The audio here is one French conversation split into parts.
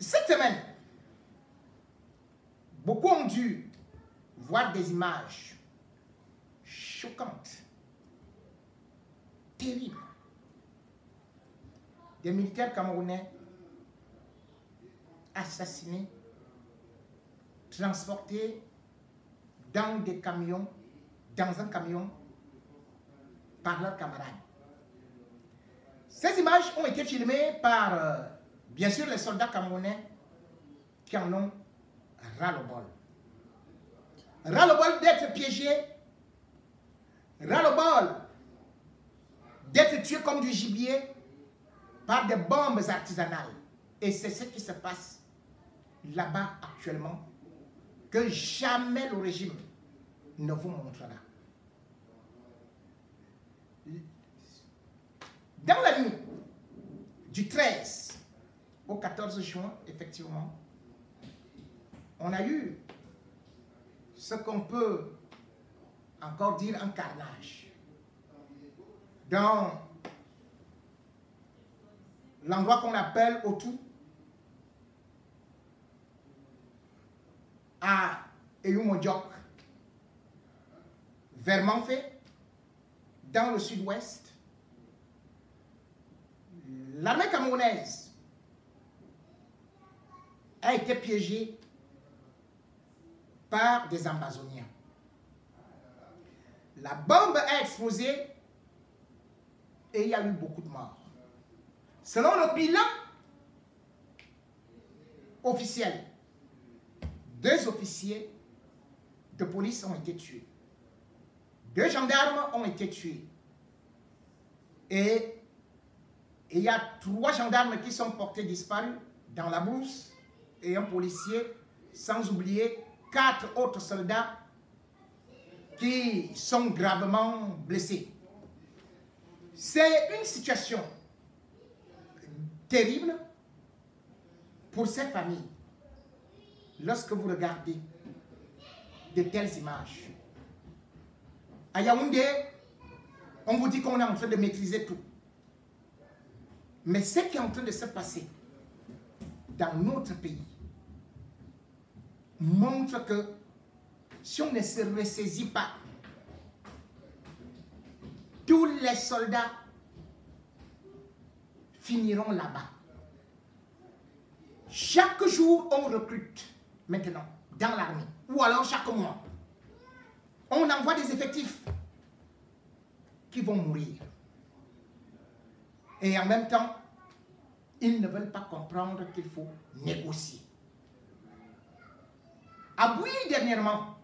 Cette semaine, beaucoup ont dû voir des images choquantes, terribles. Des militaires camerounais assassinés, transportés dans des camions, dans un camion, par leurs camarades. Ces images ont été filmées par, bien sûr, les soldats camerounais qui en ont ras-le-bol. Ras-le-bol d'être piégés, ras-le-bol d'être tués comme du gibier par des bombes artisanales. Et c'est ce qui se passe là-bas actuellement, que jamais le régime ne vous montrera. Dans la nuit du 13 au 14 juin, effectivement, on a eu ce qu'on peut encore dire un carnage dans l'endroit qu'on appelle Otou, à Eyumodjok, vers Manfé, dans le sud-ouest. L'armée camerounaise a été piégée par des Ambazoniens. La bombe a explosé et il y a eu beaucoup de morts. Selon le bilan officiel, 2 officiers de police ont été tués. 2 gendarmes ont été tués. Et il y a 3 gendarmes qui sont portés disparus dans la brousse et un policier, sans oublier 4 autres soldats qui sont gravement blessés. C'est une situation terrible pour ces familles lorsque vous regardez de telles images. À Yaoundé, on vous dit qu'on est en train de maîtriser tout. Mais ce qui est en train de se passer dans notre pays montre que si on ne se ressaisit pas, tous les soldats finiront là-bas. Chaque jour, on recrute maintenant dans l'armée, ou alors chaque mois. On envoie des effectifs qui vont mourir. Et en même temps, ils ne veulent pas comprendre qu'il faut négocier. À Bouy, dernièrement,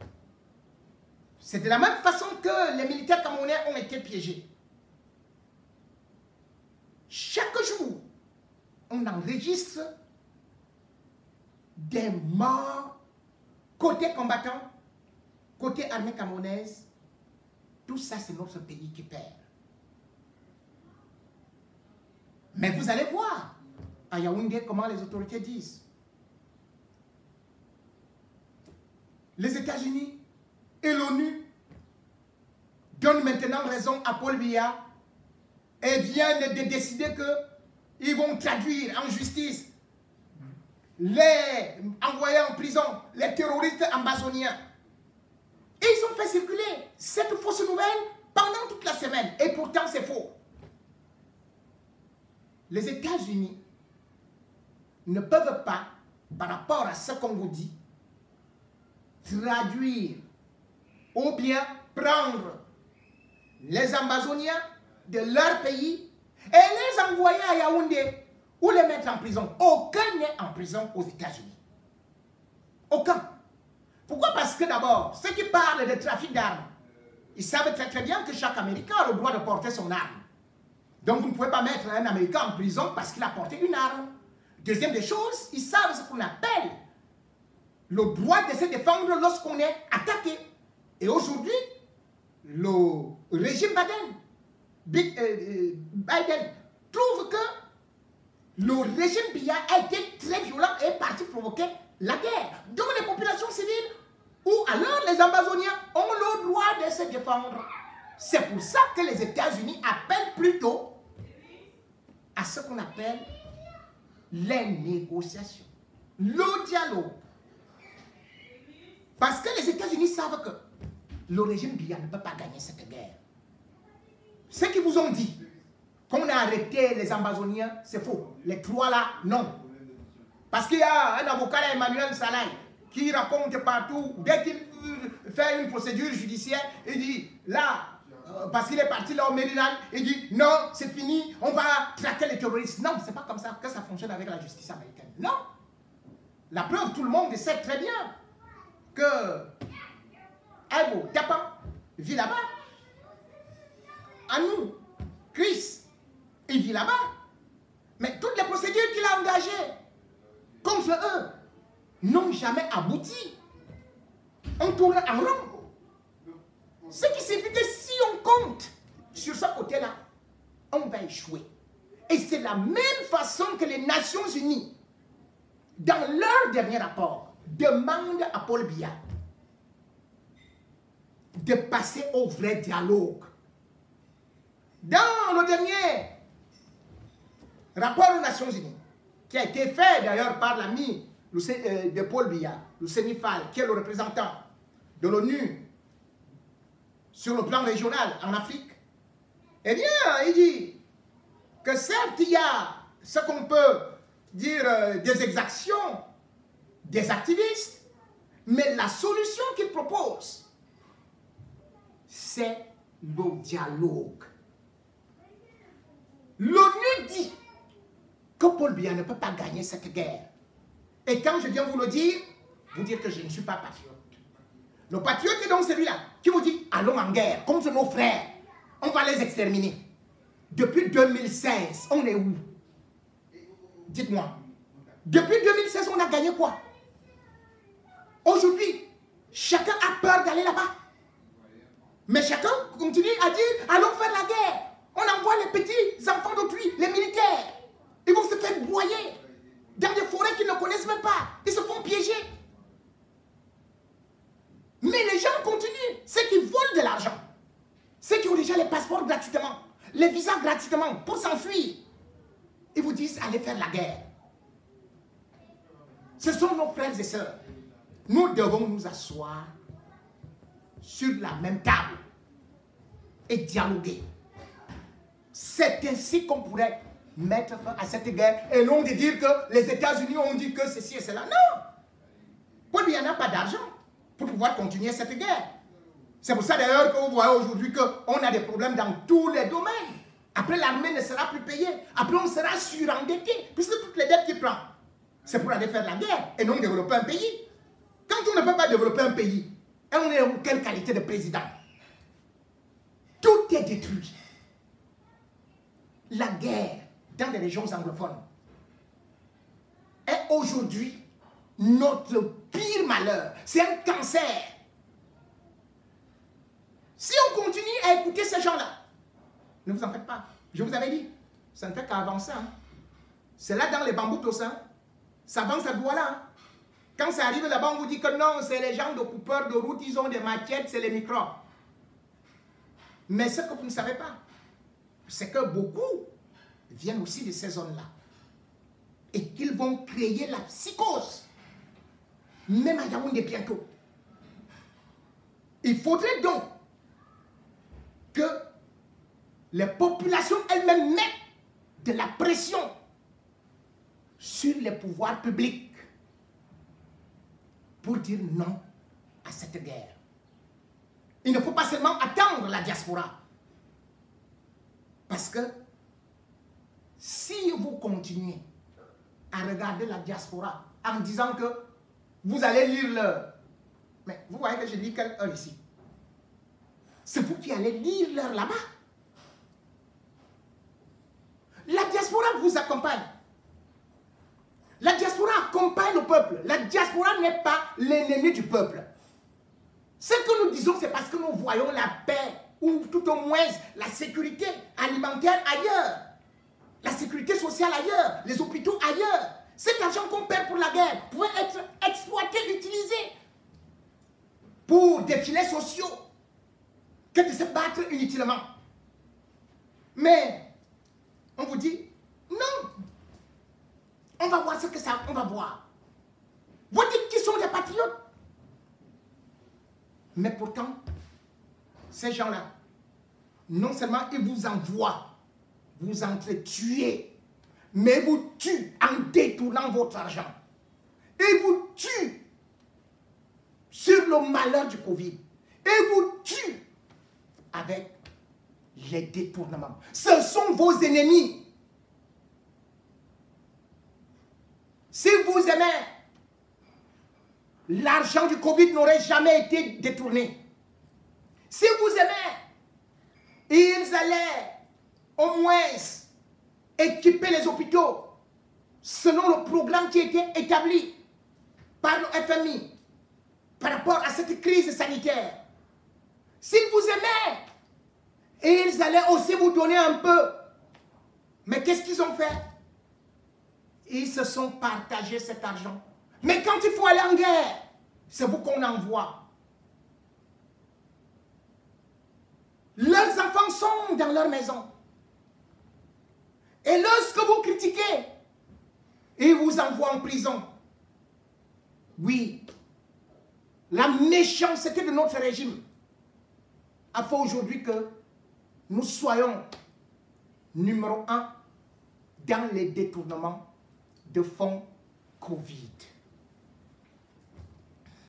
c'est de la même façon que les militaires camerounais ont été piégés. Chaque jour, on enregistre des morts côté combattants, côté armée camerounaise. Tout ça, c'est notre pays qui perd. Mais vous allez voir à Yaoundé comment les autorités disent. Les États-Unis et l'ONU donnent maintenant raison à Paul Biya et viennent de décider qu'ils vont traduire en justice les envoyés en prison, les terroristes ambazoniens. Et ils ont fait circuler cette fausse nouvelle pendant toute la semaine. Et pourtant, c'est faux. Les États-Unis ne peuvent pas, par rapport à ce qu'on vous dit, traduire ou bien prendre les Ambazoniens de leur pays et les envoyer à Yaoundé ou les mettre en prison. Aucun n'est en prison aux États-Unis. Aucun. Pourquoi? Parce que d'abord, ceux qui parlent de trafic d'armes, ils savent très très bien que chaque Américain a le droit de porter son arme. Donc vous ne pouvez pas mettre un Américain en prison parce qu'il a porté une arme. Deuxième des choses, ils savent ce qu'on appelle le droit de se défendre lorsqu'on est attaqué. Et aujourd'hui, le régime Biden trouve que le régime Biya a été très violent et est parti provoquer la guerre. Donc les populations civiles ou alors les Ambazoniens ont le droit de se défendre. C'est pour ça que les États-Unis appellent plutôt à ce qu'on appelle les négociations. le dialogue. Parce que les États-Unis savent que le régime Biya ne peut pas gagner cette guerre. Ceux qui vous ont dit qu'on a arrêté les Ambazoniens, c'est faux. Les trois là, non. Parce qu'il y a un avocat là, Emmanuel Salai, qui raconte partout, dès qu'il fait une procédure judiciaire, il dit, là, parce qu'il est parti là au Maryland, il dit, non, c'est fini, on va traquer les terroristes. Non, c'est pas comme ça que ça fonctionne avec la justice américaine. Non. La preuve, tout le monde sait très bien que Ebo Tapan vit là-bas. Anou, Chris, il vit là-bas. Mais toutes les procédures qu'il a engagées contre eux n'ont jamais abouti. On tourne en rond. Ce qui signifie que si on compte sur ce côté-là, on va échouer. Et c'est la même façon que les Nations Unies, dans leur dernier rapport, demandent à Paul Biya de passer au vrai dialogue. Dans le dernier rapport aux Nations Unies, qui a été fait d'ailleurs par l'ami de Paul Biya, le Sénifal, qui est le représentant de l'ONU sur le plan régional en Afrique, eh bien, il dit que certes, il y a ce qu'on peut dire des exactions des activistes, mais la solution qu'il propose, c'est le dialogue. L'ONU dit que Paul Biya ne peut pas gagner cette guerre. Et quand je viens vous le dire que je ne suis pas patriote. Le patriote est donc celui-là qui vous dit allons en guerre contre nos frères. On va les exterminer. Depuis 2016, on est où? Dites-moi. Depuis 2016, on a gagné quoi? Aujourd'hui, chacun a peur d'aller là-bas. Mais chacun continue à dire allons faire la guerre. On envoie les petits enfants d'autrui, les militaires. Ils vont se faire broyer dans des forêts qu'ils ne connaissent même pas. Ils se font piéger. Mais les gens continuent. Ceux qui volent de l'argent, ceux qui ont déjà les passeports gratuitement, les visas gratuitement pour s'enfuir, ils vous disent allez faire la guerre. Ce sont nos frères et sœurs. Nous devons nous asseoir sur la même table et dialoguer. C'est ainsi qu'on pourrait mettre fin à cette guerre et non de dire que les États-Unis ont dit que ceci et cela. Non! Paul Biya n'a pas d'argent pour pouvoir continuer cette guerre. C'est pour ça d'ailleurs que vous voyez aujourd'hui qu'on a des problèmes dans tous les domaines. Après, l'armée ne sera plus payée. Après, on sera surendetté. Puisque toutes les dettes qu'il prend, c'est pour aller faire la guerre et non développer un pays. Quand on ne peut pas développer un pays, et on est en quelle qualité de président? Tout est détruit. La guerre dans les régions anglophones est aujourd'hui notre pire malheur. C'est un cancer. Si on continue à écouter ces gens-là, ne vous en faites pas. Je vous avais dit, ça ne fait qu'avancer. Hein. C'est là dans les bambous tossins. Ça avance à Douala. Hein. Quand ça arrive là-bas, on vous dit que non, c'est les gens de coupeurs de route, ils ont des machettes, c'est les microbes. Mais ce que vous ne savez pas, c'est que beaucoup viennent aussi de ces zones-là. Et qu'ils vont créer la psychose. Même à Yaoundé bientôt. Il faudrait donc que les populations elles-mêmes mettent de la pression sur les pouvoirs publics pour dire non à cette guerre. Il ne faut pas seulement attendre la diaspora. Parce que si vous continuez à regarder la diaspora en disant que vous allez lire l'heure, mais vous voyez que je lis quelle heure ici? C'est vous qui allez lire l'heure là-bas. La diaspora vous accompagne. La diaspora accompagne le peuple. La diaspora n'est pas l'ennemi du peuple. Ce que nous disons, c'est parce que nous voyons la paix, ou tout au moins la sécurité alimentaire ailleurs, la sécurité sociale ailleurs, les hôpitaux ailleurs. Cet argent qu'on perd pour la guerre pourrait être exploité, utilisé pour des filets sociaux que de se battre inutilement. Mais on vous dit, non, on va voir ce que ça, on va voir. patriotes. Mais pourtant, ces gens-là, non seulement ils vous envoient, vous entretuer, mais ils vous tuent en détournant votre argent. Ils vous tuent sur le malheur du Covid. Ils vous tuent avec les détournements. Ce sont vos ennemis. Si vous aimez, l'argent du Covid n'aurait jamais été détourné. Si vous aimez, ils allaient au moins équiper les hôpitaux selon le programme qui était établi par le FMI par rapport à cette crise sanitaire. S'ils vous aimaient, ils allaient aussi vous donner un peu. Mais qu'est-ce qu'ils ont fait? Ils se sont partagés cet argent. Mais quand il faut aller en guerre, c'est vous qu'on envoie. Leurs enfants sont dans leur maison. Et lorsque vous critiquez, ils vous envoient en prison. Oui, la méchanceté de notre régime a fait aujourd'hui que nous soyons numéro 1 dans les détournements de fonds Covid.